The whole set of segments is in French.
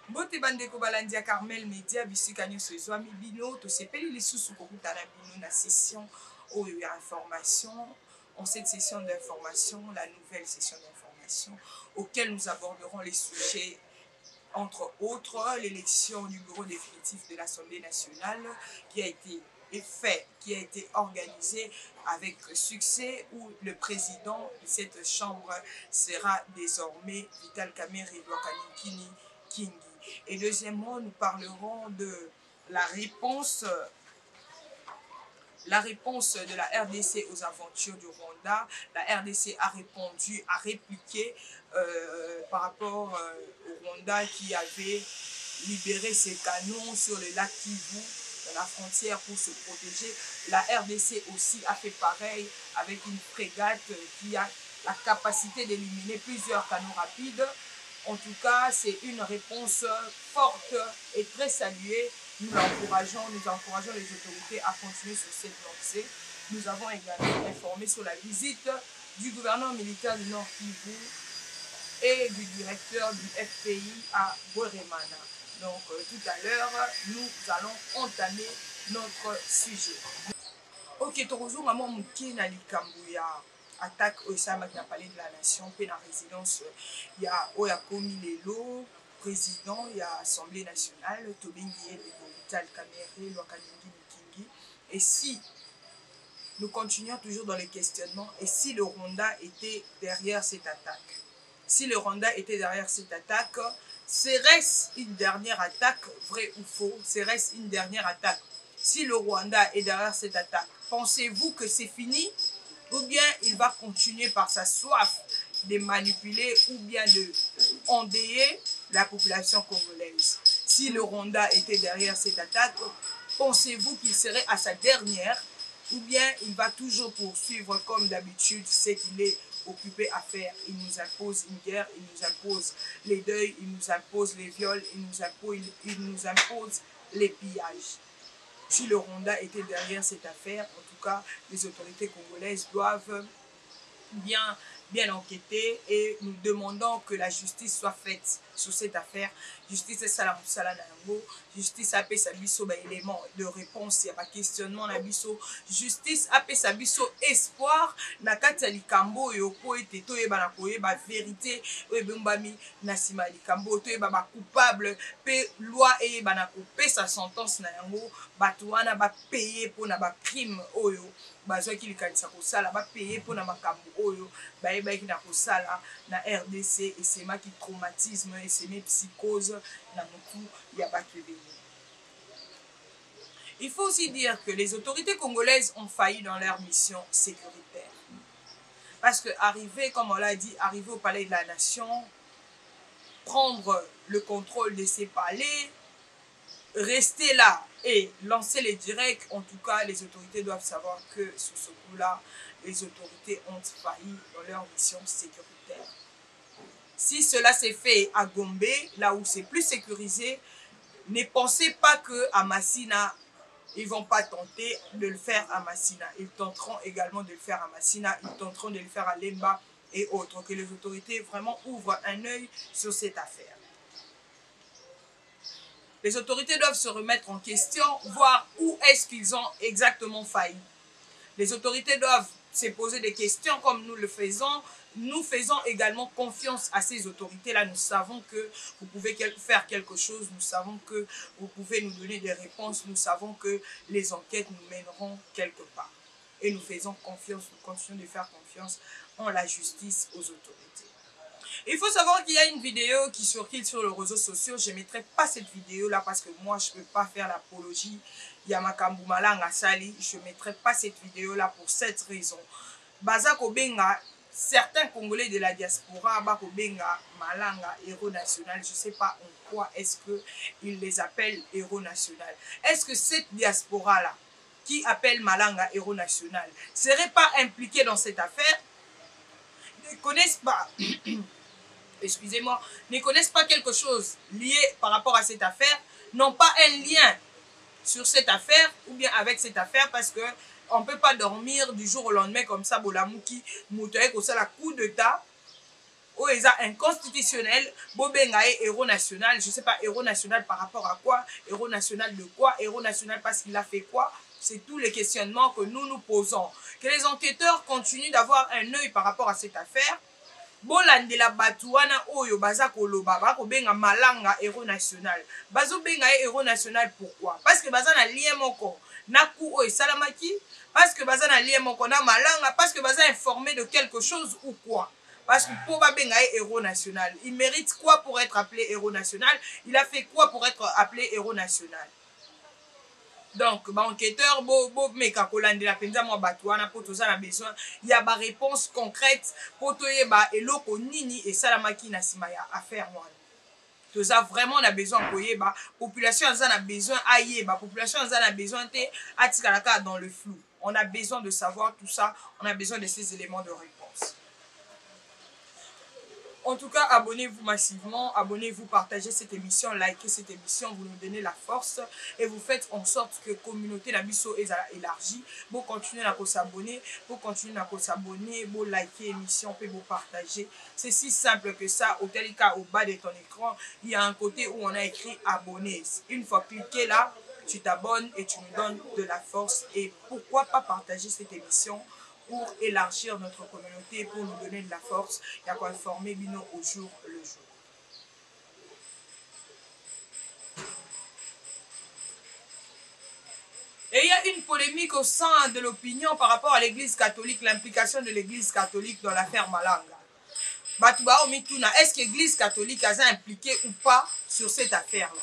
Mbote bandeko balandia Carmel Media bisika nyonso ezwami bino tosepeli lisusu kokutana bino na session oyo ya information. En cette session d'information, la nouvelle session d'information, auquel nous aborderons les sujets, entre autres, l'élection du bureau définitif de l'Assemblée nationale qui a été organisée avec succès, où le président de cette chambre sera désormais Vital Kamerhe Lwakani Kingi. Et deuxièmement, nous parlerons de la réponse de la RDC aux aventures du Rwanda. La RDC a répondu, a répliqué par rapport au Rwanda qui avait libéré ses canons sur le lac Kivu, dans la frontière, pour se protéger. La RDC aussi a fait pareil avec une frégate qui a la capacité d'éliminer plusieurs canons rapides. En tout cas, c'est une réponse forte et très saluée. Nous encourageons les autorités à continuer sur cette lancée. Nous avons également informé sur la visite du gouverneur militaire du Nord Kivu et du directeur du FPI à Bweremana. Donc tout à l'heure, nous allons entamer notre sujet. Ok, Torozonga Mouké na Likambuya. Attaque au Samak na palais de la nation, puis la résidence, il y a Oyakomi Lelo, président, il y a Assemblée nationale, Tobingi et Vital Kamerhe Lwakani Kingi. Et si nous continuons toujours dans les questionnements, et si le Rwanda était derrière cette attaque? Si le Rwanda était derrière cette attaque, serait-ce une dernière attaque, vrai ou faux? Serait-ce une dernière attaque? Si le Rwanda est derrière cette attaque, pensez-vous que c'est fini? Ou bien il va continuer par sa soif de manipuler ou bien de endeuiller la population congolaise? Si le Rwanda était derrière cette attaque, pensez-vous qu'il serait à sa dernière? Ou bien il va toujours poursuivre comme d'habitude ce qu'il est occupé à faire? Il nous impose une guerre, il nous impose les deuils, il nous impose les viols, il nous impose les pillages. Si le Rwanda était derrière cette affaire, en tout cas, les autorités congolaises doivent bien enquêter, et nous demandons que la justice soit faite sur cette affaire. Justice est salam nango, justice a fait sa biso élément de réponse à ma questionnement na biso, justice a fait sa biso espoir na kati ya likambo yo po ete toyeba na koyeba vérité oyo ebembami na nsima ya likambo, toyeba ba coupable pe loi eyeba na kopesa sentence na yango, bato wana bapaye mpona bacrime oyo bazwaki likanisa kosala, bapaye mpona makambo oyo bayebaki na kosala na RDC, esemaki traumatisme, esemi psychose na motu ya bato ebele. Il faut aussi dire que les autorités congolaises ont failli dans leur mission sécuritaire. Parce que arriver, comme on l'a dit, arriver au palais de la nation, prendre le contrôle de ces palais, rester là et lancer les directs, en tout cas, les autorités doivent savoir que sur ce coup-là, les autorités ont failli dans leur mission sécuritaire. Si cela s'est fait à Gombe, là où c'est plus sécurisé, ne pensez pas qu'à Massina, ils ne vont pas tenter de le faire à Massina. Ils tenteront également de le faire à Massina, ils tenteront de le faire à Lemba et autres. Que les autorités vraiment ouvrent un œil sur cette affaire. Les autorités doivent se remettre en question, voir où est-ce qu'ils ont exactement failli. Les autorités doivent se poser des questions comme nous le faisons. Nous faisons également confiance à ces autorités-là. Nous savons que vous pouvez faire quelque chose. Nous savons que vous pouvez nous donner des réponses. Nous savons que les enquêtes nous mèneront quelque part. Et nous faisons confiance, nous continuons de faire confiance en la justice, aux autorités. Il faut savoir qu'il y a une vidéo qui circule sur les réseaux sociaux. Je ne mettrai pas cette vidéo-là parce que moi, je ne peux pas faire l'apologie. Yamakambu Malanga Sali. Je ne mettrai pas cette vidéo-là pour cette raison. Bazako Benga, certains Congolais de la diaspora, Bako Benga Malanga, héros national. Je ne sais pas en quoi est-ce qu'ils les appellent héros national. Est-ce que cette diaspora-là, qui appelle Malanga héros national, ne serait pas impliquée dans cette affaire? Ne connaissent pas... excusez-moi, ne connaissent pas quelque chose lié par rapport à cette affaire, n'ont pas un lien sur cette affaire ou bien avec cette affaire, parce que on ne peut pas dormir du jour au lendemain comme ça, Bolamouki, Moutaïk, au ça la coup d'état, oh, inconstitutionnel, bobengae héros national, je sais pas, héros national par rapport à quoi, héros national de quoi, héros national parce qu'il a fait quoi. C'est tous les questionnements que nous nous posons. Que les enquêteurs continuent d'avoir un œil par rapport à cette affaire. Bolandela batu wana oyo baza koloba bakobenga malanga héros national. Bazo benga héros national pourquoi? Parce que baza na lien moko na ku oyo salamaki, parce que baza na lien moko na malanga, parce que baza informé de quelque chose ou quoi. Parce que pour babenga héros national, il mérite quoi pour être appelé héros national? Il a fait quoi pour être appelé héros national? Donc, enquêteur, meka kolandela penza mwa bato wana po toza na besoin ya ba réponse concrète po toyeba eloko nini esalamaki na sima ya affaire wana. Toza vraiment na besoin koyeba, population aza na besoin ayeba, population aza na besoin te atikalaka dans le flou. On a besoin de savoir tout ça, on a besoin de ces éléments de réponse. En tout cas, abonnez-vous massivement, abonnez-vous, partagez cette émission, likez cette émission, vous nous donnez la force et vous faites en sorte que la communauté Nabiso est élargie. Vous continuez à s'abonner, vous continuez à s'abonner, vous liker l'émission, puis vous partager. C'est si simple que ça. Au tel cas, au bas de ton écran, il y a un côté où on a écrit abonner. Une fois cliqué là, tu t'abonnes et tu nous donnes de la force. Et pourquoi pas partager cette émission pour élargir notre communauté, pour nous donner de la force et à quoi informer Bino au jour le jour. Et il y a une polémique au sein de l'opinion par rapport à l'Église catholique, l'implication de l'Église catholique dans l'affaire Malanga. Batouba Omituna, est-ce que l'Église catholique a impliqué ou pas sur cette affaire-là?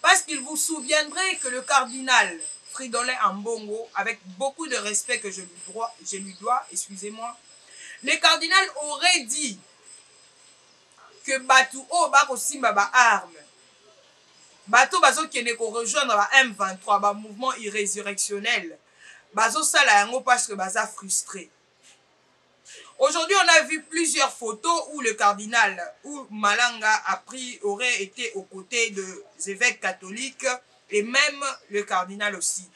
Parce qu'il vous souviendrait que le cardinal Fridolin Ambongo, avec beaucoup de respect que je lui dois, excusez-moi, le cardinal aurait dit que Batou O Bako Simba ba arme. Batou Bazo Kene ko rejoindre la M23, ba mouvement irrésurrectionnel. Bazo Sala Yango parce que Baza frustré. Aujourd'hui, on a vu plusieurs photos où le cardinal, où Malanga aurait été aux côtés des évêques catholiques et même le cardinal aussi.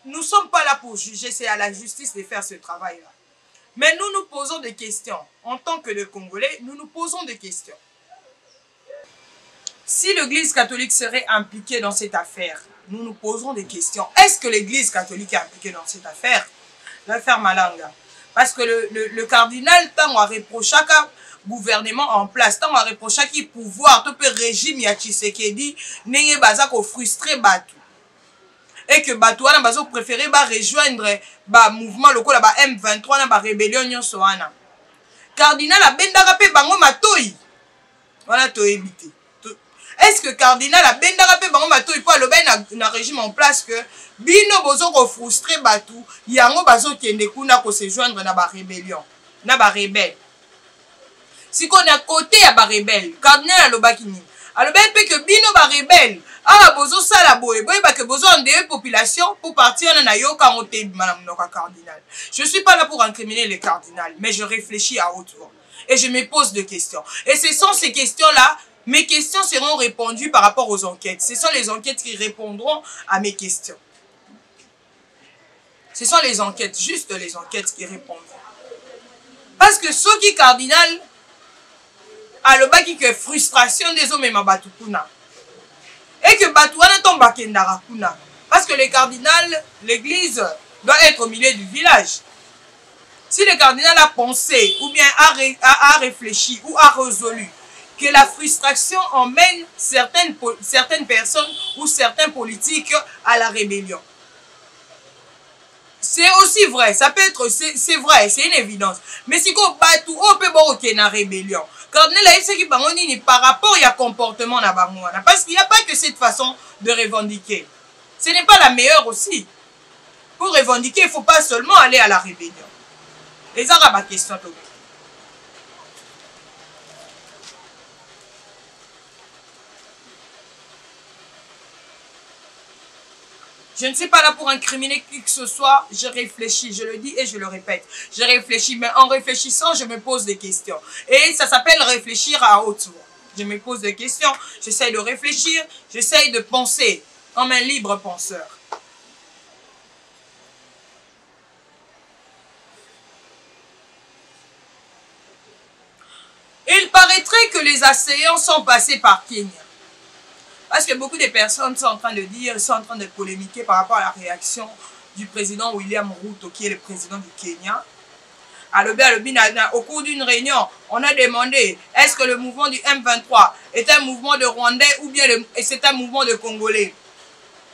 Nous ne sommes pas là pour juger, c'est à la justice de faire ce travail-là. Mais nous nous posons des questions. En tant que les Congolais, nous nous posons des questions. Si l'Église catholique serait impliquée dans cette affaire, nous nous posons des questions. Est-ce que l'Église catholique est impliquée dans cette affaire? L'affaire Malanga. Parce que le cardinal, tant on reproche chaque gouvernement en place, tant on reproche chaque pouvoir, tout le régime ya Tshisekedi, n'est pas frustré Batou. Et que Batou a préféré rejoindre le mouvement local, le M23, la rébellion. Cardinal a bendaka pe bango matoi. Voilà to éviter. Est-ce que cardinal a bendaka pe bango matoi pour le régime en place que bino bozo ko frustré Batou, yango bazo kende kuna ko se joindre na ba rébellion, na ba rebelle. Si qu'on a côté ya ba rebelle, cardinal alobaki nini? Alobaki pe que bino ba rebelle, ah bozo sala boye, boye ba que bozo endeuiller population pour partir na yoka ngote madame noka cardinal. Je suis pas là pour incriminer les cardinals, mais je réfléchis à haute voix et je me pose des questions. Et ce sont ces questions-là, mes questions seront répondues par rapport aux enquêtes. Ce sont les enquêtes qui répondront à mes questions. Ce sont les enquêtes, juste les enquêtes qui répondront. Parce que ce qui est cardinal, alobaki que frustration des hommes et ma batukuna. Et que batouana tomba kendara kuna. Parce que le cardinal, l'église doit être au milieu du village. Si le cardinal a pensé, ou bien a réfléchi, ou a résolu que la frustration emmène certaines personnes ou certains politiques à la rébellion. C'est aussi vrai, ça peut être, c'est vrai, c'est une évidence. Mais si on batou, on peut voir qu'il y a une rébellion. Cardinal a dit que par rapport à comportement na bangouana, parce qu'il n'y a pas que cette façon de revendiquer. Ce n'est pas la meilleure aussi. Pour revendiquer, il ne faut pas seulement aller à la rébellion. Les Arabes à question. Je ne suis pas là pour incriminer qui que ce soit, je réfléchis, je le dis et je le répète. Je réfléchis, mais en réfléchissant, je me pose des questions. Et ça s'appelle réfléchir à haute voix. Je me pose des questions, j'essaye de réfléchir, j'essaye de penser comme un libre penseur. les assaillants sont passés par Kenya. Parce que beaucoup de personnes sont en train de dire, sont en train de polémiquer par rapport à la réaction du président William Ruto, qui est le président du Kenya. Au cours d'une réunion, on a demandé, est-ce que le mouvement du M23 est un mouvement de Rwandais ou bien c'est un mouvement de Congolais?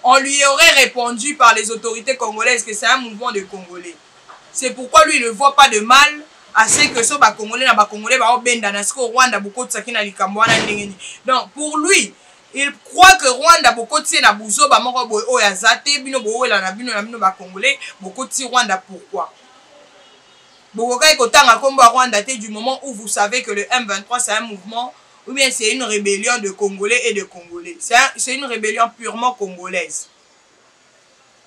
On lui aurait répondu par les autorités congolaises que c'est un mouvement de Congolais. C'est pourquoi lui, il ne voit pas de mal à ce que ce Congolais na Congolais va benda na siko Rwanda boko tsakina likambo na ndengeni. Donc pour lui, il croit que Rwanda boko tsi na buzo ba moko boy o ya zate bino bo wela na bino ba Congolais boko tsi Rwanda. Pourquoi? Boko kai kotanga kombo Rwanda te du moment où vous savez que le M23 c'est un mouvement ou bien c'est une rébellion de Congolais et de Congolais. C'est une rébellion purement congolaise.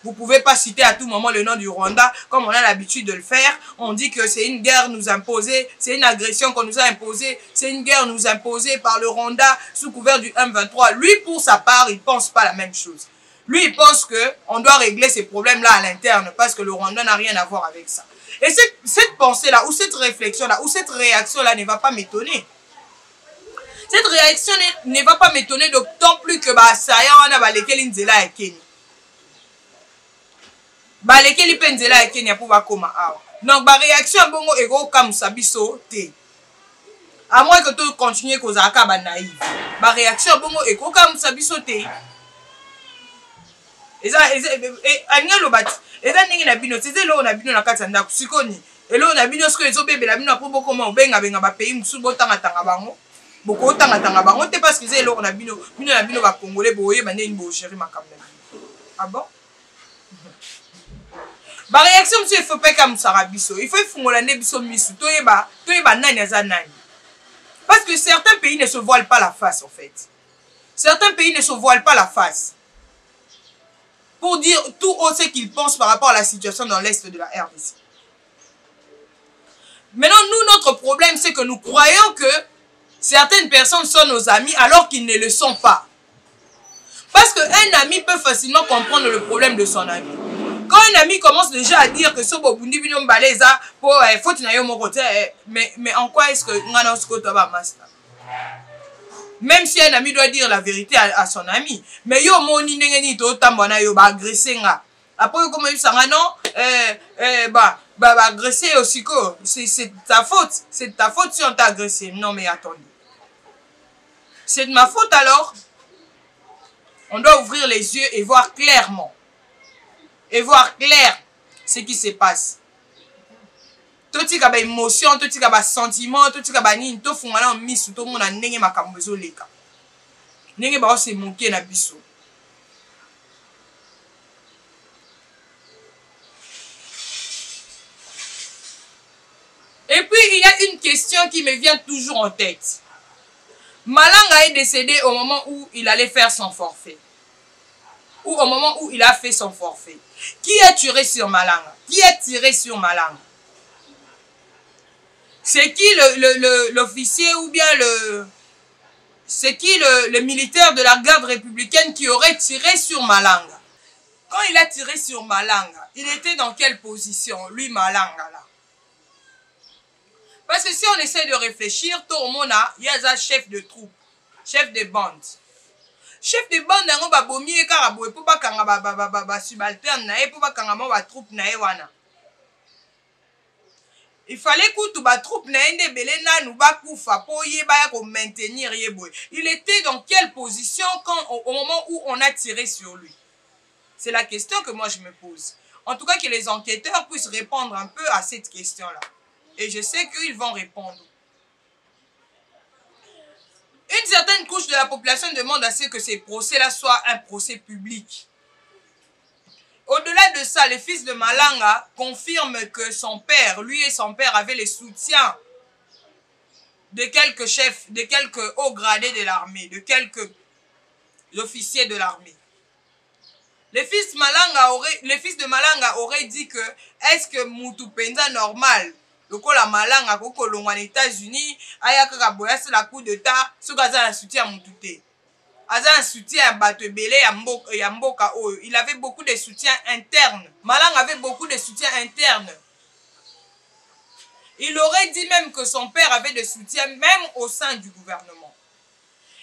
Vous ne pouvez pas citer à tout moment le nom du Rwanda comme on a l'habitude de le faire. On dit que c'est une guerre nous imposée, c'est une agression qu'on nous a imposée, c'est une guerre nous imposée par le Rwanda sous couvert du M23. Lui, pour sa part, il ne pense pas la même chose. Lui, il pense qu'on doit régler ces problèmes-là à l'interne parce que le Rwanda n'a rien à voir avec ça. Et cette pensée-là, ou cette réflexion-là, ou cette réaction-là ne va pas m'étonner. Cette réaction ne va pas m'étonner d'autant plus que assaillant on a balekeli nzela ya Kenya. Balekeli pe nzela ya Kenya pour bakoma awa. Donc ba réaction bongo ego kamusa biso te. À moins que tu continues kozaka ba naïve. Ba réaction bongo ego kamusa biso te. Anya lobati. Eza ndenge na bino, c'est là on a bino na kati ndako sikoni. Elo na bino sko ezo bebe la bino po boko ma obenga ba pays musu botanga tanga bango. Boko tanga tanga bango te parce que c'est là on a bino na bino ba congolais boye ba ndeni bo gérer makambo. Ah bon? Ba réaction monsieur il faut pas comme ça biso. Il faut fungola ne biso misu. Toyeba nani aza nani. Parce que certains pays ne se voilent pas la face en fait. Certains pays ne se voilent pas la face. Pour dire tout haut ce qu'ils pensent par rapport à la situation dans l'est de la RDC. Maintenant, nous, notre problème, c'est que nous croyons que certaines personnes sont nos amis alors qu'ils ne le sont pas. Parce qu'un ami peut facilement comprendre le problème de son ami. Quand un ami commence déjà à dire que Sobo Bundi Binom Baleza, mais en quoi est-ce que même si un ami doit dire la vérité à son ami, mais yo moni ndengeni to tambona yo ba agresser nga. Après comme il s'en non agresser aussi quoi, c'est ta faute, c'est ta faute si on t'a agressé. Non mais attendez. C'est de ma faute alors. On doit ouvrir les yeux et voir clairement. Et voir clair ce qui se passe. Tout ce qui a émotion, tout ce qui a sentiment, tout ce qui a nini, tout fungana misu, tout le monde a nenge makambezo leka. Nenge ba se moquer na biso. Et puis il y a une question qui me vient toujours en tête. Malanga est décédé au moment où il allait faire son forfait. Ou au moment où il a fait son forfait. Qui a tiré sur Malanga? Qui a tiré sur Malanga? C'est qui l'officier ou bien c'est qui le militaire de la garde républicaine qui aurait tiré sur Malanga? Quand il a tiré sur Malanga, il était dans quelle position, lui Malanga là? Parce que si on essaie de réfléchir, tout le monde il y a un chef de troupe, chef de bande. Chef de bande nango ba bomi e karabo e po ba kanga ba subalterne na e po ba kanga ba troupe na e wana. Il fallait que tout ba troupe na ende belé nanu ba kufa po yeba ya ko maintenir yeboy. Il était dans quelle position quand au moment où on a tiré sur lui? C'est la question que moi je me pose. En tout cas que les enquêteurs puissent répondre un peu à cette question-là. Et je sais qu'ils vont répondre. Une certaine couche de la population demande à ce que ces procès-là soient un procès public. Au-delà de ça, le fils de Malanga confirme que son père, lui et son père avaient le soutien de quelques chefs, de quelques hauts gradés de l'armée, de quelques officiers de l'armée. Le fils de Malanga aurait dit que est-ce que Moutou Penza normal le la Malanga koko longwa aux États-Unis ayaka kaboya c'est la coup d'état ce gaza un soutien à Moutouté. Aza un soutien à Batebele ya mboka oyo. Il avait beaucoup de soutien interne. Malanga avait beaucoup de soutien interne. Il aurait dit même que son père avait des soutiens même au sein du gouvernement.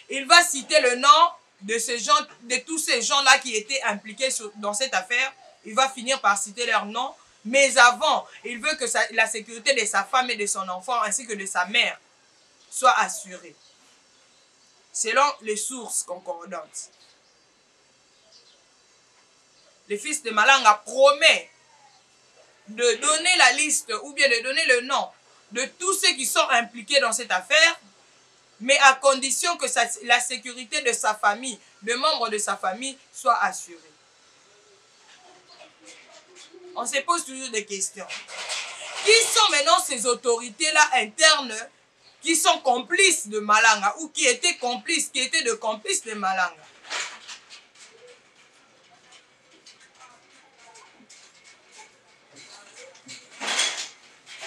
Il va citer le nom de tous ces gens-là qui étaient impliqués dans cette affaire. Il va finir par citer leur nom. Mais avant, il veut que la sécurité de sa femme et de son enfant ainsi que de sa mère soit assurée. Selon les sources concordantes. Le fils de Malanga promet de donner la liste ou bien de donner le nom de tous ceux qui sont impliqués dans cette affaire, mais à condition que la sécurité de sa famille, de membres de sa famille, soit assurée. On se pose toujours des questions. Qui sont maintenant ces autorités-là internes qui sont complices de Malanga ou qui étaient de complices de Malanga?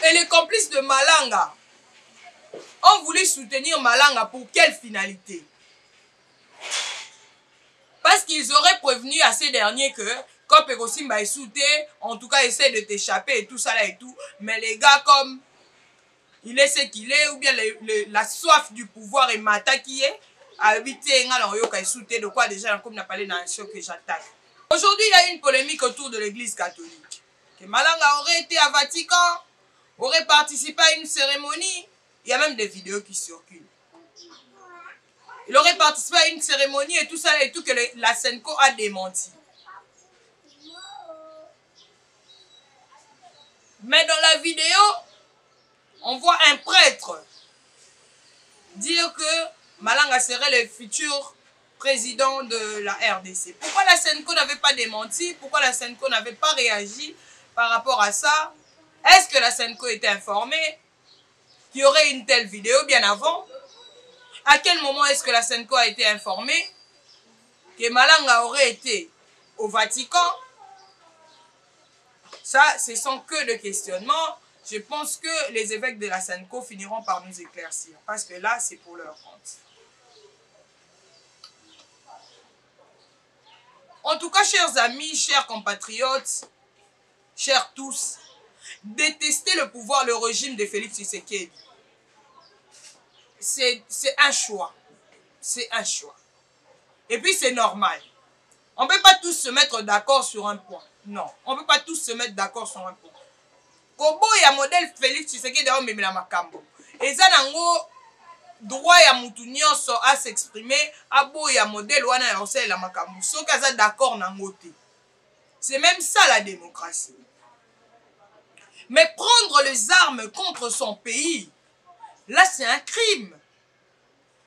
Et les complices de Malanga ont voulu soutenir Malanga pour quelle finalité? Parce qu'ils auraient prévenu à ces derniers que quand Pekosimba est souté, en tout cas essaie de t'échapper et tout ça là et tout, mais les gars comme il est ce qu'il est, ou bien la soif du pouvoir et Mata qui est, habité de quoi déjà comme on a parlé dans le show que j'attaque. Aujourd'hui, il y a une polémique autour de l'église catholique. Que Malanga aurait été à Vatican, aurait participé à une cérémonie. Il y a même des vidéos qui circulent. Il aurait participé à une cérémonie et tout ça et tout que la Senko a démenti. Mais dans la vidéo, on voit un prêtre dire que Malanga serait le futur président de la RDC. Pourquoi la Senko n'avait pas démenti? Pourquoi la Senko n'avait pas réagi par rapport à ça? Est-ce que la Senko était informée qu'il y aurait une telle vidéo bien avant? À quel moment est-ce que la Senko a été informée que Malanga aurait été au Vatican? Ça, ce sont que de questionnements. Je pense que les évêques de la Senko finiront par nous éclaircir. Parce que là, c'est pour leur compte. En tout cas, chers amis, chers compatriotes, chers tous, détester le pouvoir, le régime de Félix Tshisekedi, c'est un choix. C'est un choix. Et puis, c'est normal. On ne peut pas tous se mettre d'accord sur un point. Non, on ne peut pas tous se mettre d'accord sur un point. Kobo ya modèle Félix Tshisekedi a même la makambo. Et ça nango droit ya mutu nyonso à s'exprimer, abo ya modèle wana ya osé la makambo. So kaza d'accord nango te. C'est même ça la démocratie. Mais prendre les armes contre son pays, là c'est un crime.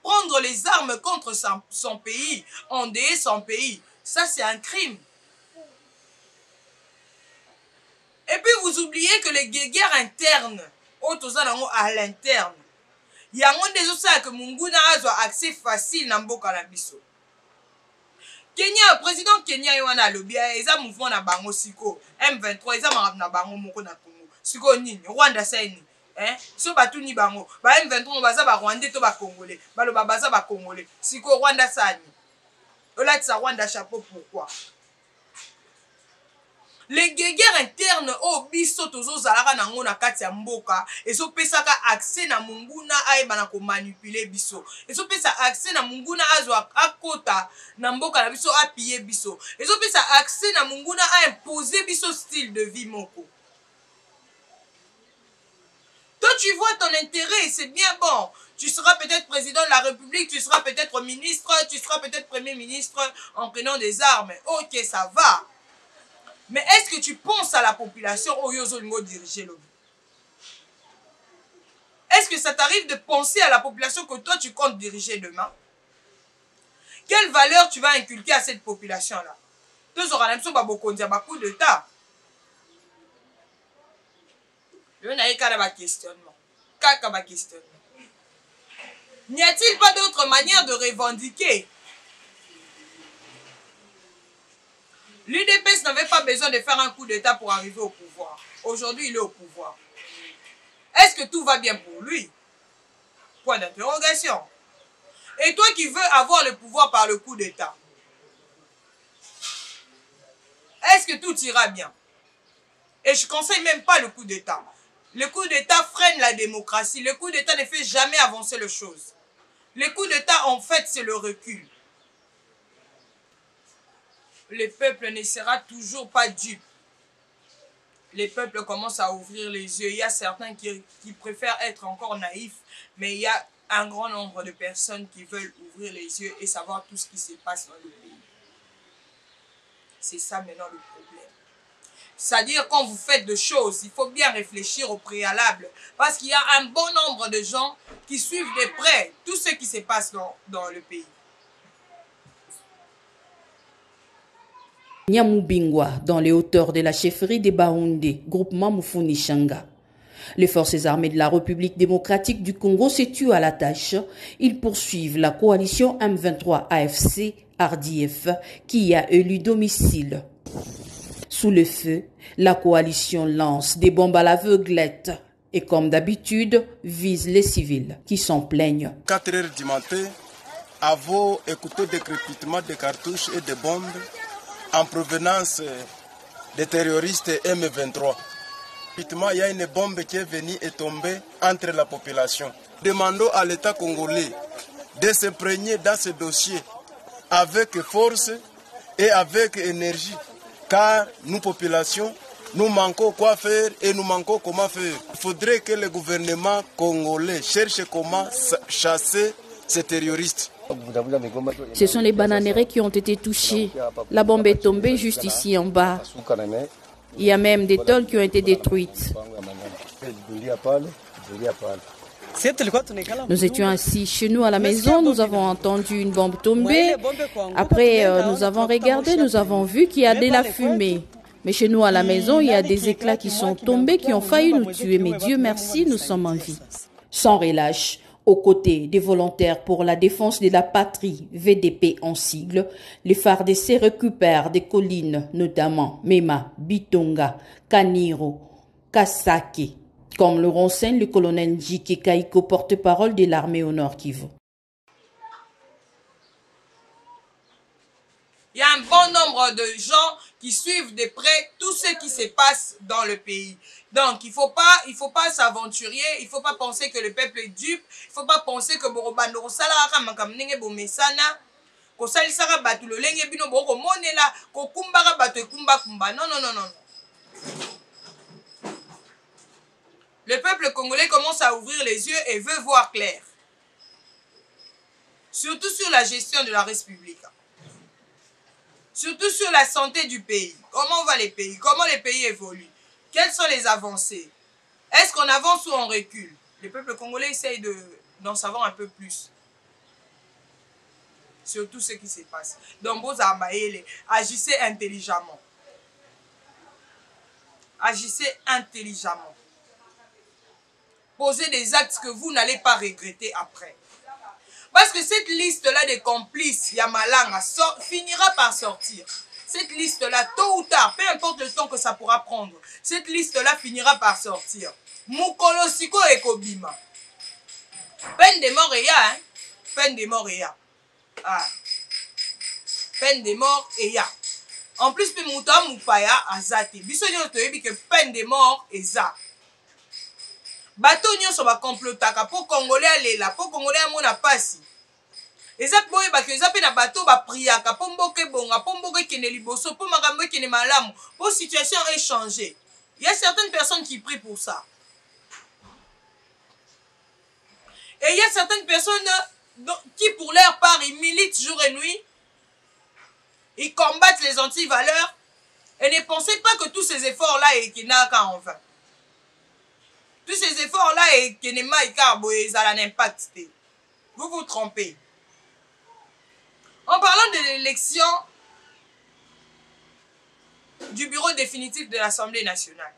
Prendre les armes contre son pays, endeuiller son pays, ça c'est un crime. Et puis vous oubliez que les guerres internes, à l'interne, il y a des choses que Munguna a accès facile dans Mboka na biso. Kenya, président Kenya yoana lobia, eza mouvement na bango siko, M23, eza marab na bango moko na Congo. Siko nini, Rwanda sa nini, so batu ni bango, ba M23 baza ba Rwandais to ba Congolais, ba lo baza ba Congolais. Siko Rwanda sa nini. Ola tsa Rwanda chapeau pourquoi? Les guerres internes au biso tozo zalaka nango na kati ya mboka ezo pesaka accès na munguna ayebana ko manipuler biso ezo pesa accès na munguna azwa akota na mboka na biso apiller biso ezo pesa accès na munguna a imposer biso style de vie moko. Toi tu vois ton intérêt, c'est bien bon. Tu seras peut-être président de la République, tu seras peut-être ministre, tu seras peut-être premier ministre en prenant des armes. OK, ça va. Mais est-ce que tu penses à la population au Yozolingo diriger le? Est-ce que ça t'arrive de penser à la population que toi tu comptes diriger demain? Quelle valeur tu vas inculquer à cette population-là? Deux organismes babokondia beaucoup de temps. Je vais n'aller qu'à ma questionnement. N'y a-t-il pas d'autre manière de revendiquer? L'UDPS n'avait pas besoin de faire un coup d'État pour arriver au pouvoir. Aujourd'hui, il est au pouvoir. Est-ce que tout va bien pour lui? Point d'interrogation. Et toi qui veux avoir le pouvoir par le coup d'État, est-ce que tout ira bien? Et je ne conseille même pas le coup d'État. Le coup d'État freine la démocratie. Le coup d'État ne fait jamais avancer les choses. Le coup d'État, en fait, c'est le recul. Le peuple ne sera toujours pas dupe. Les peuples commencent à ouvrir les yeux. Il y a certains qui préfèrent être encore naïfs, mais il y a un grand nombre de personnes qui veulent ouvrir les yeux et savoir tout ce qui se passe dans le pays. C'est ça maintenant le problème. C'est-à-dire, quand vous faites des choses, il faut bien réfléchir au préalable. Parce qu'il y a un bon nombre de gens qui suivent de près tout ce qui se passe dans le pays. Nyamubingwa, dans les hauteurs de la chefferie des Baoundé, groupement Mufuni-Shanga. Les forces armées de la République démocratique du Congo se tuent à la tâche. Ils poursuivent la coalition M23 AFC RDF qui y a élu domicile. Sous le feu, la coalition lance des bombes à l'aveuglette et comme d'habitude vise les civils qui s'en plaignent. 4 heures du matin, avons écouté des crépitements de cartouches et de bombes en provenance des terroristes M23. Il y a une bombe qui est venue et tombée entre la population. Demandons à l'État congolais de se prégner dans ce dossier avec force et avec énergie, car nous, populations, nous manquons quoi faire et nous manquons comment faire. Il faudrait que le gouvernement congolais cherche comment chasser ces terroristes. Ce sont les bananeraies qui ont été touchées. La bombe est tombée juste ici en bas. Il y a même des tôles qui ont été détruites. Nous étions assis chez nous à la maison, nous avons entendu une bombe tomber. Après, nous avons regardé, nous avons vu qu'il y a de la fumée. Mais chez nous à la maison, il y a des éclats qui sont tombés, qui ont failli nous tuer. Mais Dieu merci, nous sommes en vie. Sans relâche, aux côtés des volontaires pour la défense de la patrie, VDP en sigle, les FARDC récupèrent des collines, notamment Mema, Bitonga, Kaniro, Kasake, comme le renseigne le colonel Njike Kaiko, porte-parole de l'armée au Nord Kivu. Il y a un bon nombre de gens qui suivent de près tout ce qui se passe dans le pays. Donc, il faut pas s'aventurer, il ne faut pas penser que le peuple est dupe, il ne faut pas penser que Borobando Rosalaka Makamnenge Bomesana, Kosalisara Batu le Lenge Bino Boro Monela, Kokumbara Batu Kumba Kumba. Non, non, non, non. Le peuple congolais commence à ouvrir les yeux et veut voir clair. Surtout sur la gestion de la République. Surtout sur la santé du pays. Comment va les pays? Comment les pays évoluent? Quelles sont les avancées? Est-ce qu'on avance ou on recule? Le peuple congolais essaye d'en savoir un peu plus. Sur tout ce qui se passe. Donc, Boza Maele, agissez intelligemment. Agissez intelligemment. Posez des actes que vous n'allez pas regretter après. Parce que cette liste-là des complices, Yamalanga, finira par sortir. Cette liste-là, tôt ou tard, peu importe le temps que ça pourra prendre, cette liste-là finira par sortir. Mukolo Siko et Kobima. Peine de mort et ya, hein? Peine de mort et ya. Ah. Peine de mort et ya. En plus, pe Mouta Moupaya azate. Biso nyo te yebi que peine de mort et za. Bato nyonso ba complotaka po Congolais alela, po Congolais amona pasi. Ezak boye ba ke zape na bato ba priaka po mboke bonga, po mboke kene liboso, po makambo kene malamu, po situation est changée. Il y a certaines personnes qui prient pour ça. Et il y a certaines personnes qui pour leur part ils militent jour et nuit. Ils combattent les anti-valeurs et ne pensez pas que tous ces efforts-là est en vain. Tous ces efforts-là et que ils ont un impact. Vous vous trompez. En parlant de l'élection du bureau définitif de l'Assemblée nationale,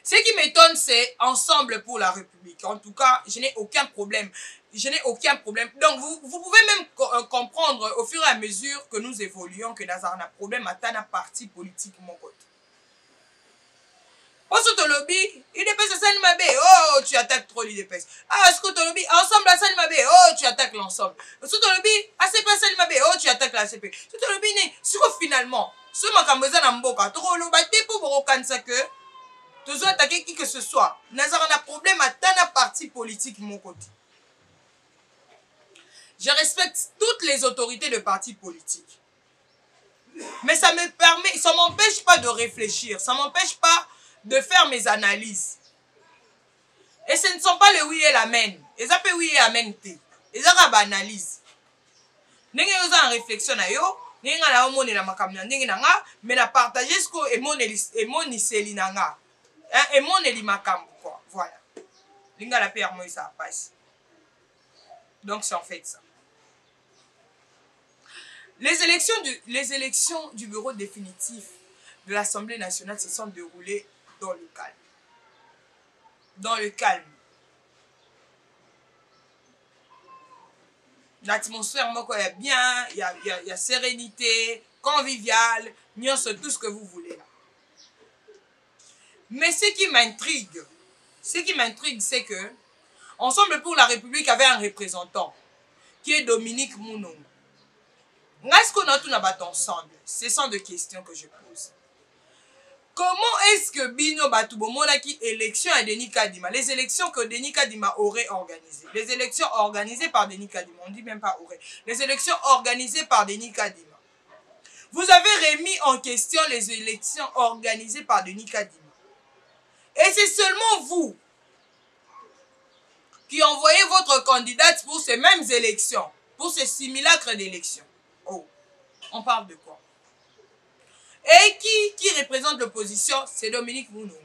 ce qui m'étonne, c'est Ensemble pour la République. En tout cas, je n'ai aucun problème. Je n'ai aucun problème. Donc, vous pouvez même comprendre au fur et à mesure que nous évoluons que nous avons un problème à un parti politique, mon côté. Parce que le lobby, il dépasse à Salimabé. Oh, tu attaques trop l'IDPS. Ah, est-ce que le lobby, ensemble à Salimabé. Oh, tu attaques l'ensemble. Est-ce que le lobby, ACP à Salimabé. Oh, tu attaques l'ACP. Est-ce que le lobby, c'est quoi finalement? Ce makamboza na mboka. Trop le bâté pour vous reconnaître que Tous attaquer qui que ce soit. Nous avons un problème à tant de parti politique, mon côté. Je respecte toutes les autorités de partis politiques. Mais ça me permet, ça m'empêche pas de réfléchir. Ça m'empêche pas de faire mes analyses. Et ce ne sont pas les oui et l'amen. Ils appellent oui et amen. Ils ont une analyse. Nous avons une réflexion. Nous avons une réflexion. Mais nous partager ce que et mon iseli nanga. Et mon elimakam quoi. Voilà. Linga la paix moi ça passe. Donc c'est en fait ça. Les élections du bureau définitif de l'Assemblée nationale se sont déroulées dans le calme. Dans le calme. L'atmosphère, il y a bien, il y a sérénité, convivial, tout ce que vous voulez là. Mais ce qui m'intrigue, c'est que Ensemble pour la République avait un représentant qui est Dominique Mounongo. Est-ce qu'on a tout ensemble? Ce sont des questions que je pose. Comment est-ce que Bino Batoubo Monaki élection à Denis Kadima, les élections que Denis Kadima aurait organisées, les élections organisées par Denis Kadima, on ne dit même pas aurait, les élections organisées par Denis Kadima. Vous avez remis en question les élections organisées par Denis Kadima. Et c'est seulement vous qui envoyez votre candidate pour ces mêmes élections, pour ces simulacres d'élections. Oh, on parle de quoi? Et qui représente l'opposition? C'est Dominique Mounongo.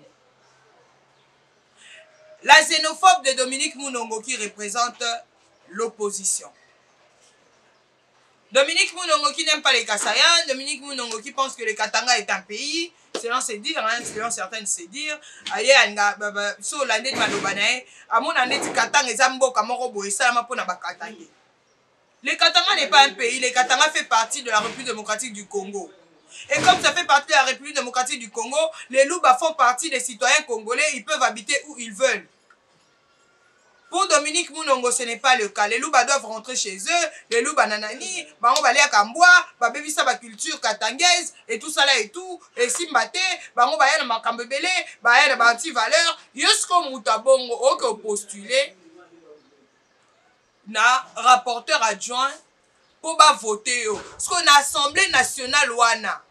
La xénophobe de Dominique Mounongo qui représente l'opposition. Dominique Mounongo qui n'aime pas les Kassayans, Dominique Mounongo qui pense que le Katanga est un pays, selon ses dires, selon certains de ses dires. Aïe, sur l'année de Malobanae, à mon année de Katanga, les Zambo, Kamorobo et Salamapona Bakatanga. Le Katanga n'est pas un pays, le Katanga fait partie de la République démocratique du Congo. Et comme ça fait partie de la République démocratique du Congo, les Louba font partie des citoyens congolais, ils peuvent habiter où ils veulent. Pour Dominique Mounongo, ce n'est pas le cas. Les Louba doivent rentrer chez eux, les Louba nanani, on va aller à Kamboa, baby ça culture katangaise, et tout ça là et tout, et Simbate, on va aller à Makambebele, on va aller à anti-valeur, jusqu'au Moutabongo, au postulé, na rapporteur adjoint, pour voter. Parce qu'on a Assemblée nationale wana.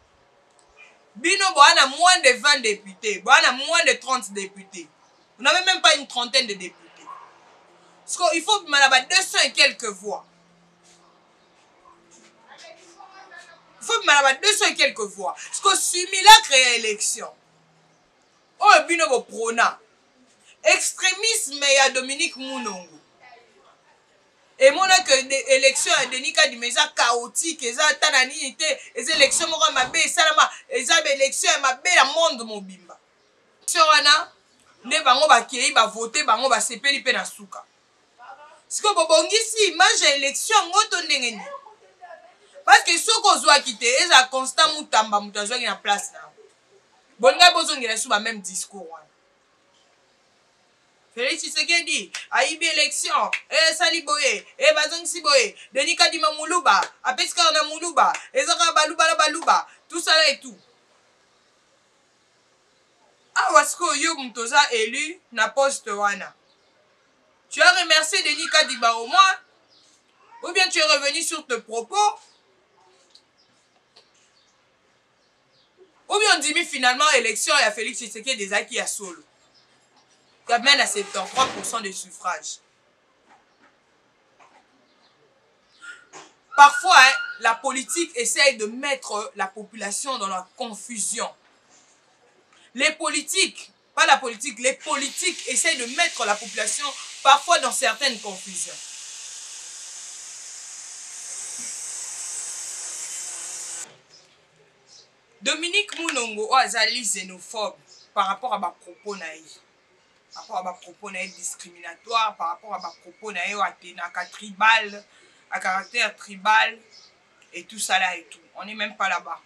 Bino a moins de 20 députés, a moins de 30 députés. Vous n'avez même pas une trentaine de députés. Parce qu'il faut 200 et quelques voix. Il faut 200 et quelques voix. Parce que simulacre et élection. Oh, bino prona. Extrémisme et à Dominique Mounongo. Et moi, que l'élection à Denis Kadima est chaotique, et ça tananité, les élections m'ont mabé, salama, et ça élection mabé la monde mobimba. Sur ana, ne bango ba kei ba voter, bango ba sepeli pe na suka. Ce que bobongisi image élection ngoto ndengeni. Parce que ce qu'on doit quitter, est à constant mutamba mutazwa na place na. Bonga bozongela sous ba même discours. Félix Tshisekedi, Aïbi élection, Saliboye, Bazong Siboye, Denis Kadima Moulouba, Apeska na Moulouba, Ezara Balouba Balouba, tout ça là et tout. Ah, Wasko Yo Mtoza élu na poste wana. Tu as remercié Denis Kadima au moins, ou bien tu es revenu sur tes propos, ou bien on dit finalement élection et à Félix Tshisekedi des acquis à solo. Qui amène à 73% de suffrages. Parfois, la politique essaye de mettre la population dans la confusion. Les politiques, pas la politique, les politiques essayent de mettre la population parfois dans certaines confusions. Dominique Mounongo azali xénophobe par rapport à ma propos naïf. Par rapport à ma propos discriminatoire, par rapport à ma propos à tribal, à caractère tribal, et tout ça là et tout. On n'est même pas là-bas.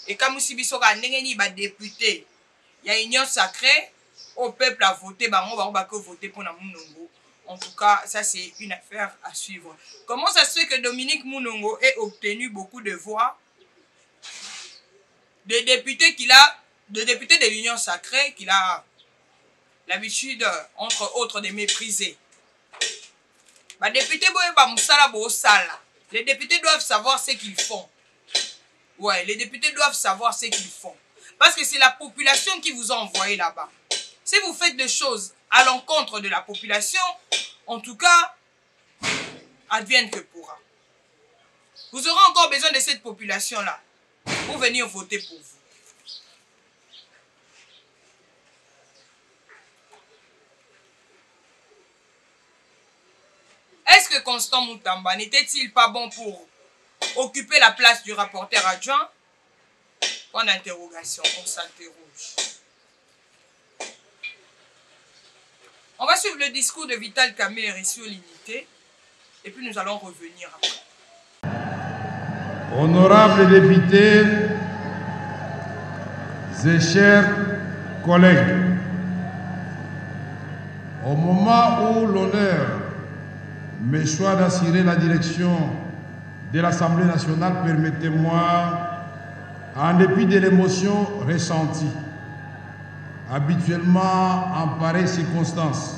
Et comme si Bissoka n'est pas député, il y a une union sacrée, au peuple à voter, on va voter pour Mounongo. En tout cas, ça c'est une affaire à suivre. Comment ça se fait que Dominique Mounongo ait obtenu beaucoup de voix? Des députés qu'il a de député de l'Union sacrée qu'il a l'habitude, entre autres, de mépriser. Les députés doivent savoir ce qu'ils font. Ouais, les députés doivent savoir ce qu'ils font. Parce que c'est la population qui vous a envoyé là-bas. Si vous faites des choses à l'encontre de la population, en tout cas, advienne que pourra. Vous aurez encore besoin de cette population-là pour venir voter pour vous. Est-ce que Constant Moutamba n'était-il pas bon pour occuper la place du rapporteur adjoint? Point d'interrogation, on s'interroge. On va suivre le discours de Vital Kamerhe sur l'unité et puis nous allons revenir après. Honorables députés et chers collègues, au moment où l'honneur m'échoit d'assurer la direction de l'Assemblée nationale, permettez-moi, en dépit de l'émotion ressentie, habituellement en pareille circonstance,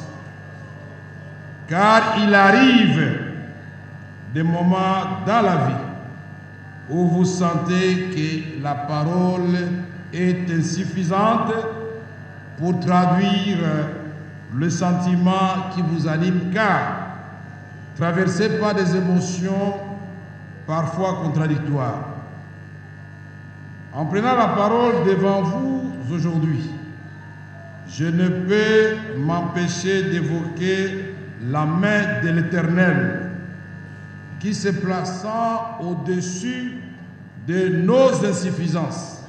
car il arrive des moments dans la vie où vous sentez que la parole est insuffisante pour traduire le sentiment qui vous anime, car traversé par des émotions parfois contradictoires. En prenant la parole devant vous aujourd'hui, je ne peux m'empêcher d'évoquer la main de l'Éternel qui, se plaçant au-dessus de nos insuffisances,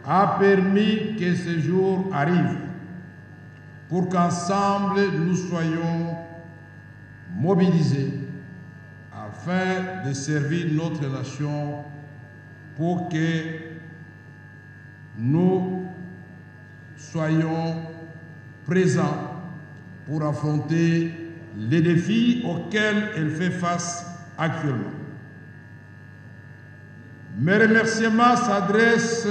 a permis que ce jour arrive pour qu'ensemble nous soyons mobilisés afin de servir notre nation pour que nous soyons présents pour affronter les défis auxquels elle fait face actuellement. Mes remerciements s'adressent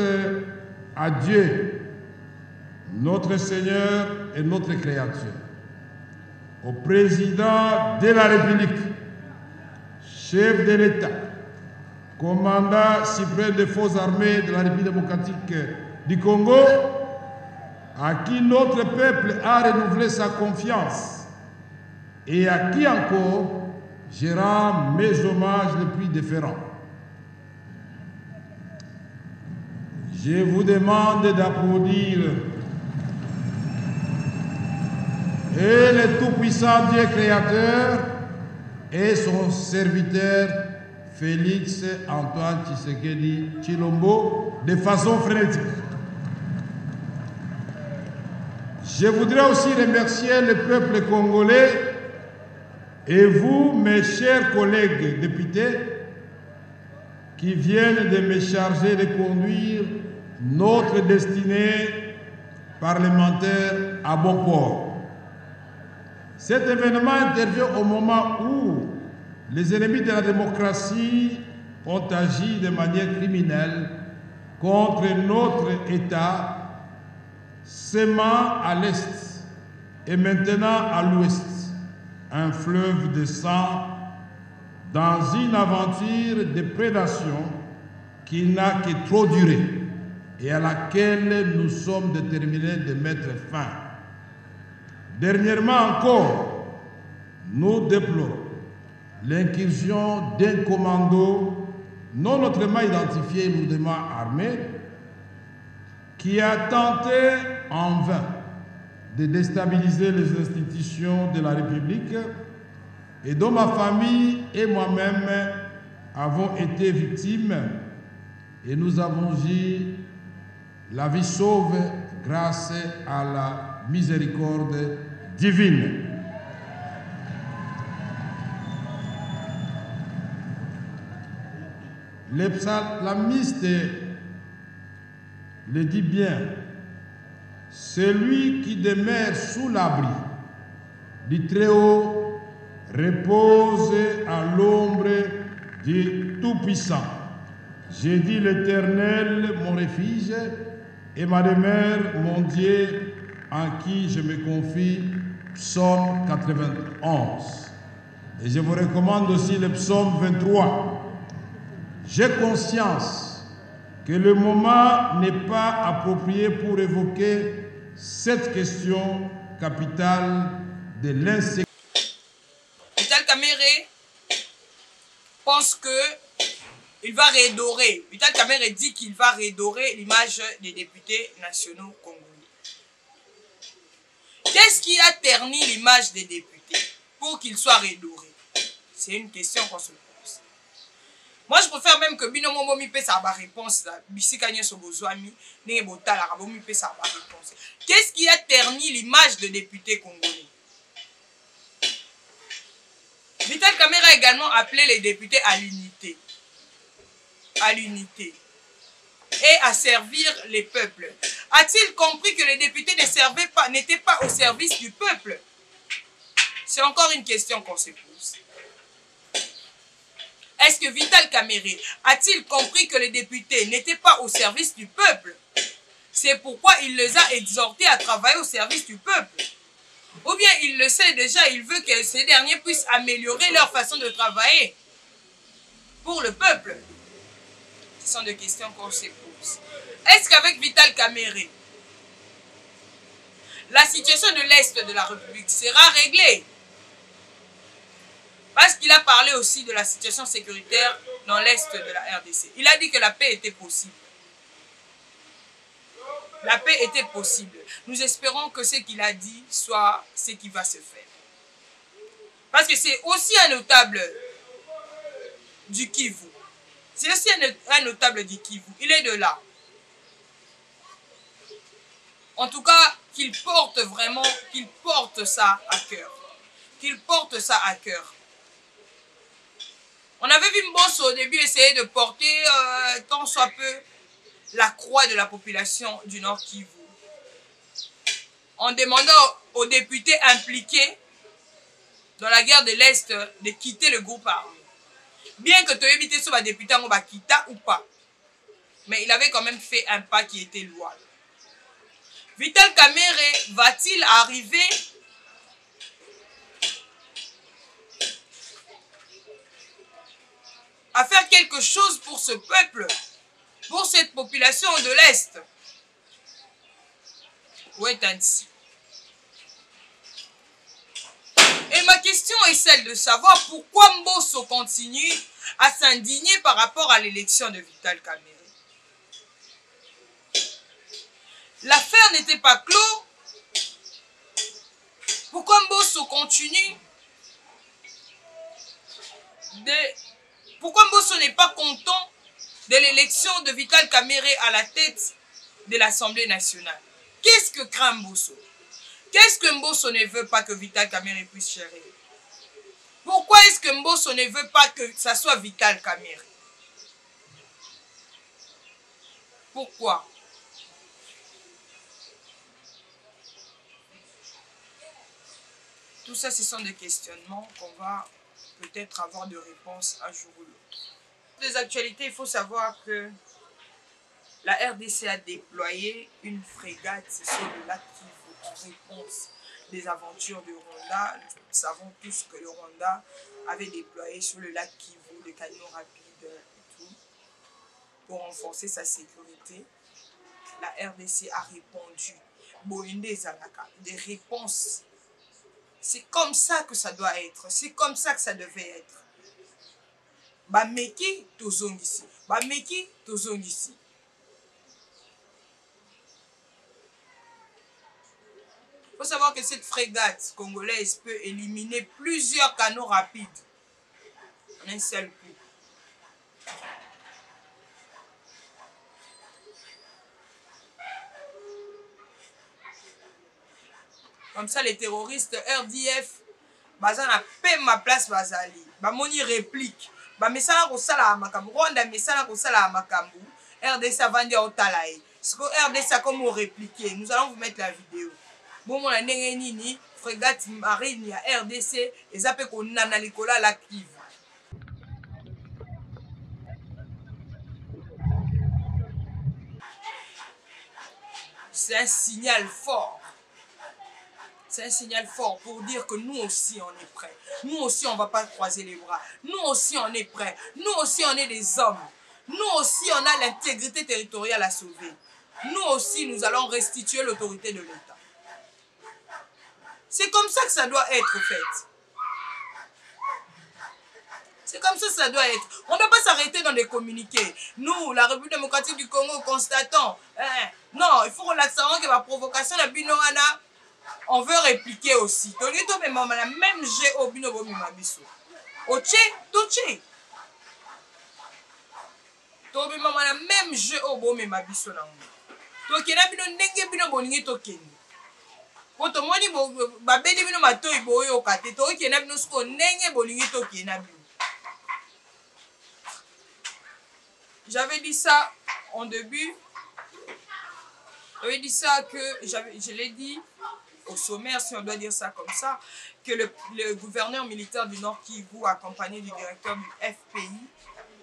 à Dieu, notre Seigneur et notre Créateur, au président de la République, chef de l'État, commandant suprême des forces armées de la République démocratique du Congo, à qui notre peuple a renouvelé sa confiance et à qui encore je rends mes hommages les plus déférents. Je vous demande d'applaudir et le tout-puissant Dieu créateur et son serviteur Félix Antoine Tshisekedi Tshilombo de façon frénétique. Je voudrais aussi remercier le peuple congolais et vous, mes chers collègues députés, qui viennent de me charger de conduire notre destinée parlementaire à bon port. Cet événement intervient au moment où les ennemis de la démocratie ont agi de manière criminelle contre notre État, sémant à l'Est et maintenant à l'Ouest un fleuve de sang dans une aventure de prédation qui n'a que trop duré et à laquelle nous sommes déterminés de mettre fin. Dernièrement encore, nous déplorons l'incursion d'un commando non autrement identifié lourdement armé qui a tenté en vain de déstabiliser les institutions de la République et dont ma famille et moi-même avons été victimes et nous avons eu la vie sauve grâce à la miséricorde divine. Le psalmiste le dit bien, celui qui demeure sous l'abri du Très-Haut repose à l'ombre du Tout-Puissant. J'ai dit l'Éternel, mon refuge, et ma demeure, mon Dieu, en qui je me confie, psaume 91. Et je vous recommande aussi le psaume 23. J'ai conscience que le moment n'est pas approprié pour évoquer cette question capitale de l'insécurité. Vital Kamerhe pense qu'il va redorer. Vital Kamerhe dit qu'il va redorer l'image des députés nationaux congolais. Qu'est-ce qui a terni l'image des députés pour qu'ils soient redorés? C'est une question qu'on se pose. Moi, je préfère même que Binomo Momi paie sa réponse. Qu'est-ce qui a terni l'image de députés congolais? Vital Kamerhe a également appelé les députés à l'unité. À l'unité. Et à servir les peuples. A-t-il compris que les députés n'étaient pas au service du peuple? C'est encore une question qu'on se pose. Est-ce que Vital Kamerhe a-t-il compris que les députés n'étaient pas au service du peuple? C'est pourquoi il les a exhortés à travailler au service du peuple. Ou bien il le sait déjà, il veut que ces derniers puissent améliorer leur façon de travailler pour le peuple. Ce sont des questions qu'on se pose. Est-ce qu'avec Vital Kamerhe, la situation de l'Est de la République sera réglée? Parce qu'il a parlé aussi de la situation sécuritaire dans l'Est de la RDC. Il a dit que la paix était possible. La paix était possible. Nous espérons que ce qu'il a dit soit ce qui va se faire. Parce que c'est aussi un notable du Kivu. C'est aussi un notable du Kivu. Il est de là. En tout cas, qu'il porte vraiment, qu'il porte ça à cœur. Qu'il porte ça à cœur. On avait vu Mbosso au début essayer de porter tant soit peu la croix de la population du Nord Kivu. En demandant aux députés impliqués dans la guerre de l'Est de quitter le groupe armé. Bien que tu aies évité sur les députés on va quitter ou pas. Mais il avait quand même fait un pas qui était louable. Vital Kamerhe va-t-il arriver à faire quelque chose pour ce peuple, pour cette population de l'Est? Ouais, ainsi. Et ma question est celle de savoir pourquoi Mbosso continue à s'indigner par rapport à l'élection de Vital Kamerhe. L'affaire n'était pas clos. Pourquoi Mbosso continue Pourquoi Mbosso n'est pas content de l'élection de Vital Kamerhe à la tête de l'Assemblée nationale? Qu'est-ce que craint Mbosso? Qu'est-ce que Mbosso ne veut pas que Vital Kamerhe puisse gérer? Pourquoi est-ce que Mbosso ne veut pas que ça soit Vital Kamerhe? Pourquoi? Tout ça, ce sont des questionnements qu'on va peut-être avoir de réponses un jour ou l'autre. Des actualités, il faut savoir que la RDC a déployé une frégate sur le lac Kivu en réponse des aventures du Rwanda. Nous savons tous que le Rwanda avait déployé sur le lac Kivu des canons rapides et tout pour renforcer sa sécurité. La RDC a répondu. Des réponses. C'est comme ça que ça doit être. C'est comme ça que ça devait être. Bameki tozongisi. Bameki tozongisi. Il faut savoir que cette frégate congolaise peut éliminer plusieurs canons rapides en un seul coup. Comme ça, les terroristes RDF, bazana paie ma place bazali. Bamoni réplique. Bamesala ko sala makambu. Rwanda mesala ko sala makambu. RDC a vendu au talaï. Ce que RDC a comme répliqué. Nous allons vous mettre la vidéo. Bon, mon année nini, frégate marine ya RDC, et ça peut qu'on a Nicolas la Kivu. c'est un signal fort. C'est un signal fort pour dire que nous aussi on est prêts. Nous aussi on ne va pas croiser les bras. Nous aussi on est prêts. Nous aussi on est des hommes. Nous aussi on a l'intégrité territoriale à sauver. Nous aussi nous allons restituer l'autorité de l'État. C'est comme ça que ça doit être fait. C'est comme ça que ça doit être. On ne doit pas s'arrêter dans des communiqués. Nous, la République démocratique du Congo, constatons. Non, il faut relaxer que la provocation de Binoana, on veut répliquer aussi. Même j'ai au Bino Bomimabiso. Oche, toche. Tobi mama même jeu au Bomimabiso. Tokena Bino Nenge Bino Boningi Tokeni. Poto moni babedi Bino Matoi Boyo Kate. Tokena Bino Sko Nenge Boningi Tokena Bino. J'avais dit ça en début. J'avais dit ça que, je l'ai dit au sommaire, si on doit dire ça comme ça, que le gouverneur militaire du Nord Kivu, accompagné du directeur du FPI,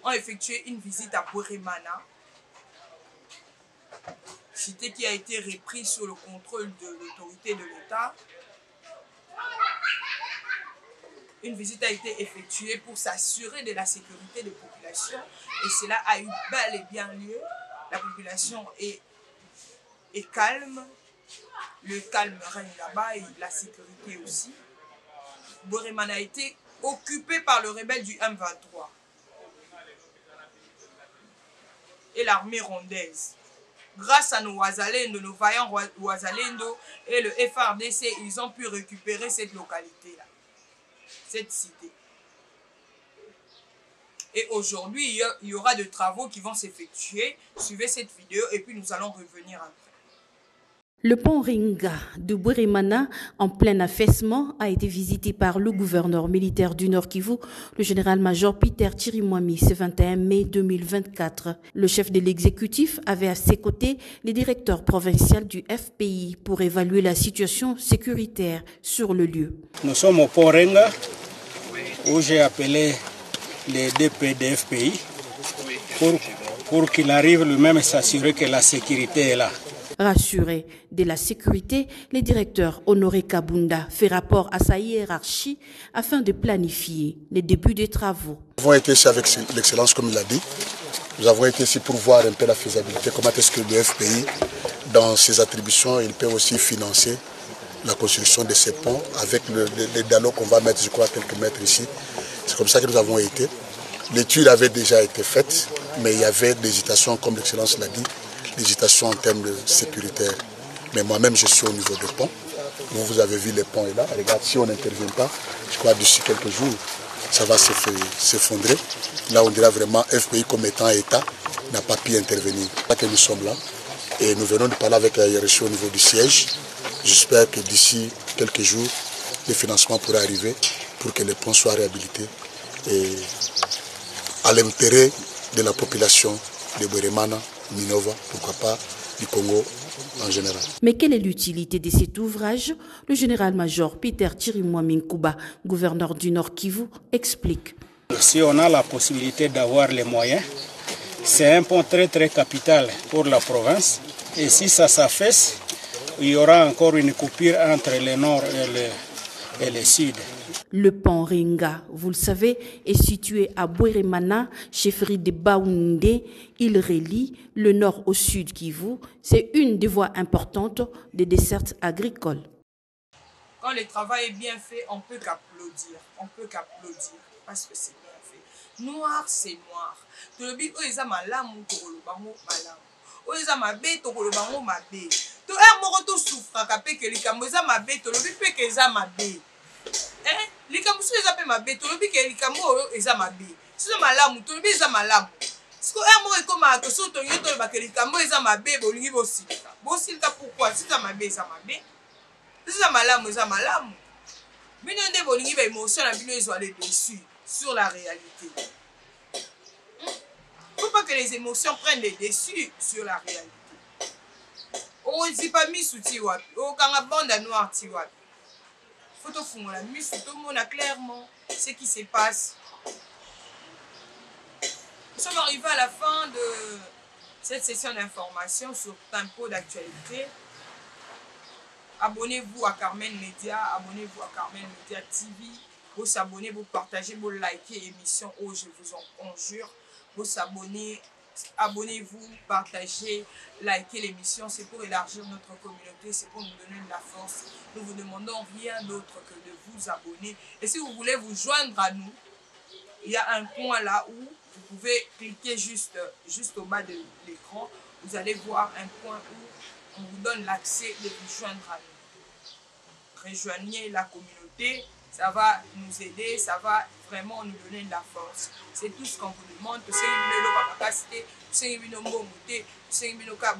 ont effectué une visite à Bweremana, cité qui a été reprise sous le contrôle de l'autorité de l'État. Une visite a été effectuée pour s'assurer de la sécurité des populations et cela a eu bel et bien lieu. La population est calme, le calme règne là-bas et la sécurité aussi. Bweremana a été occupé par le rebelle du M23 et l'armée rwandaise. Grâce à nos Wazalendo, nos vaillants Wazalendo et le FARDC, ils ont pu récupérer cette localité-là, cette cité. Et aujourd'hui, il y aura des travaux qui vont s'effectuer. Suivez cette vidéo et puis nous allons revenir après. Le pont Ringa de Bweremana, en plein affaissement, a été visité par le gouverneur militaire du Nord Kivu, le général-major Peter Chirimwami, ce 21 mai 2024. Le chef de l'exécutif avait à ses côtés les directeurs provinciaux du FPI pour évaluer la situation sécuritaire sur le lieu. Nous sommes au pont Ringa, où j'ai appelé les DP de FPI pour qu'il arrive lui-même à s'assurer que la sécurité est là. Rassuré de la sécurité, le directeur Honoré Kabunda fait rapport à sa hiérarchie afin de planifier les débuts des travaux. Nous avons été ici avec l'excellence, comme il l'a dit. Nous avons été ici pour voir un peu la faisabilité, comment est-ce que le FPI, dans ses attributions, il peut aussi financer la construction de ces ponts avec les dallots qu'on va mettre, je crois, quelques mètres ici. C'est comme ça que nous avons été. L'étude avait déjà été faite, mais il y avait des hésitations, comme l'excellence l'a dit, l'hésitation en termes de sécuritaire. Mais moi-même, je suis au niveau des ponts. Vous avez vu les ponts là. Regarde, si on n'intervient pas, je crois d'ici quelques jours, ça va s'effondrer. Là, on dira vraiment FPI comme étant État n'a pas pu intervenir. C'est là que nous sommes là. Et nous venons de parler avec la hiérarchie au niveau du siège. J'espère que d'ici quelques jours, le financement pourra arriver pour que les ponts soient réhabilités et à l'intérêt de la population de Bweremana, Minova, pourquoi pas, du Congo en général. Mais quelle est l'utilité de cet ouvrage? Le général-major Peter Chirimwami Nkuba, gouverneur du Nord Kivu, explique. Si on a la possibilité d'avoir les moyens, c'est un pont très capital pour la province. Et si ça s'affaisse, il y aura encore une coupure entre le nord et le sud. Le pont Ringa, vous le savez, est situé à Bweremana, chefferie de Baoundé. Il relie le nord au sud Kivu. C'est une des voies importantes des dessertes agricoles. Quand le travail est bien fait, on peut qu'applaudir. On peut qu'applaudir parce que c'est bien fait. Noir, c'est noir. Tolobi oeza malamu tokolobango malamu. Oeza mabe tokolobango mabe. To moko to souffraka pe ke likambo eza mabe tolobi pe ke eza mabe. Likambo so eza pe mabe tolobi ke likambo oyo eza mabe. So malamu tolobi eza malamu. Siko moko ekoma to so to yoto ba ke likambo eza mabe bolingi bosilika. Bosilika pourquoi? Si eza mabe eza mabe. Si eza malamu eza malamu. Bino nde bolingi ba émotion na bino ezwa les dessus sur la réalité. Faut pas que les émotions prennent les dessus sur la réalité. Oh, c'est pas mis sous tiwapi. Oh, quand la bande noire tiwapi. Faut tout fondre la mise, tout le monde a clairement ce qui se passe. Nous sommes arrivés à la fin de cette session d'information sur Tempo d'actualité. abonnez-vous à Carmen Media, abonnez-vous à Carmen Media TV. Vous s'abonnez, vous partagez, vous likez l'émission. Oh, je vous en conjure. Vous s'abonnez, abonnez-vous, partagez, likez l'émission. C'est pour élargir notre communauté, c'est pour nous donner de la force. Nous vous demandons rien d'autre que de vous abonner. Et si vous voulez vous joindre à nous, il y a un point là où vous pouvez cliquer juste au bas de l'écran. Vous allez voir un point où on vous donne l'accès de vous joindre à nous. Rejoignez la communauté, ça va nous aider, ça va vraiment nous donner de la force. C'est tout ce qu'on vous demande. Vous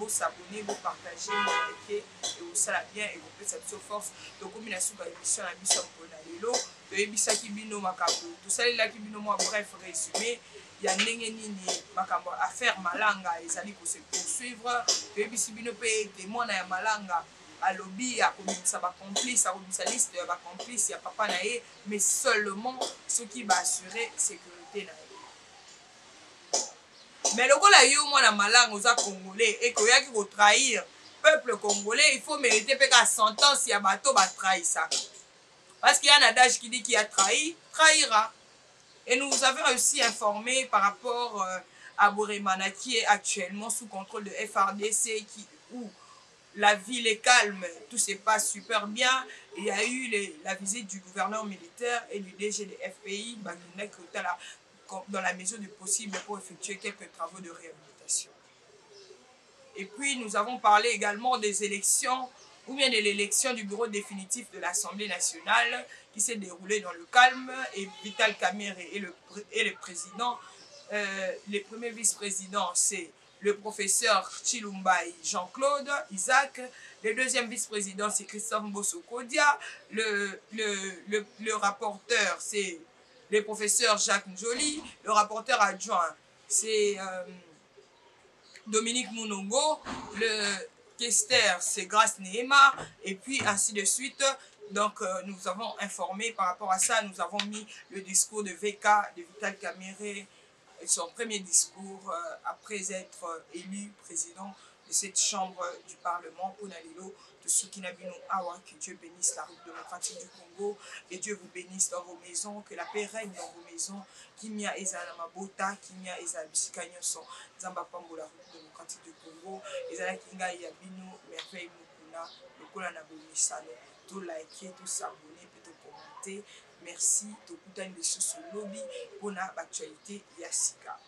s'abonner, vous partager, vous liker, et vous savez bien, et vous faites cette force. Donc, comme il y a une émission, la mission pour la lelo, ebisa kibino makambo tosalela kibino mwa bref résumé ya ndenge nini makambo affaire malanga ezali ko se poursuivre ebisi bino pe témoin ya malanga alobi akomisa ba complice akomisa liste ya ba complice ya papa na ye mais seulement ceux qui va assurer sécurité na ye. Mais lokola yo mwana malanga oza congolais et que yaki ko trahir peuple congolais, il faut mériter pe ka sentence ya bato ba trahisaka. Parce qu'il y a un adage qui dit qu'il a trahi, trahira. Et nous vous avons aussi informé par rapport à Boremana qui est actuellement sous contrôle de FRDC, où la ville est calme, tout se passe super bien. Il y a eu la visite du gouverneur militaire et du DG de FPI dans la mesure du possible pour effectuer quelques travaux de réhabilitation. Et puis nous avons parlé également des élections, ou bien de l'élection du bureau définitif de l'Assemblée nationale qui s'est déroulée dans le calme, et Vital Kamerhe est le président. Les premiers vice-présidents, c'est le professeur Chilumbai Jean-Claude Isaac. Le deuxième vice-président, c'est Christophe Mbosso-Kodia. Le rapporteur, c'est le professeur Jacques Njoli. Le rapporteur adjoint, c'est Dominique Mounongo. Le Kester, c'est Grace Nehema, et puis ainsi de suite. Donc nous avons informé par rapport à ça, nous avons mis le discours de VK, de Vital Kamerhe, son premier discours après être élu président de cette chambre du Parlement pour Nalilo, de Soukinabino Awa, que Dieu bénisse la République démocratique du Congo, et Dieu vous bénisse dans vos maisons, que la paix règne dans vos maisons, Kimia Ezana Mabota, Kimia Ezana Bishikanyoson, Zamba Pambo, la République démocratique du Congo, Ezana Kinga Yabino, Merveille Mukuna, le Kola Nabomisano, tout liker, tout s'abonner, tout commenter. Merci, tout le temps de ce lobby pour l'actualité Yassika.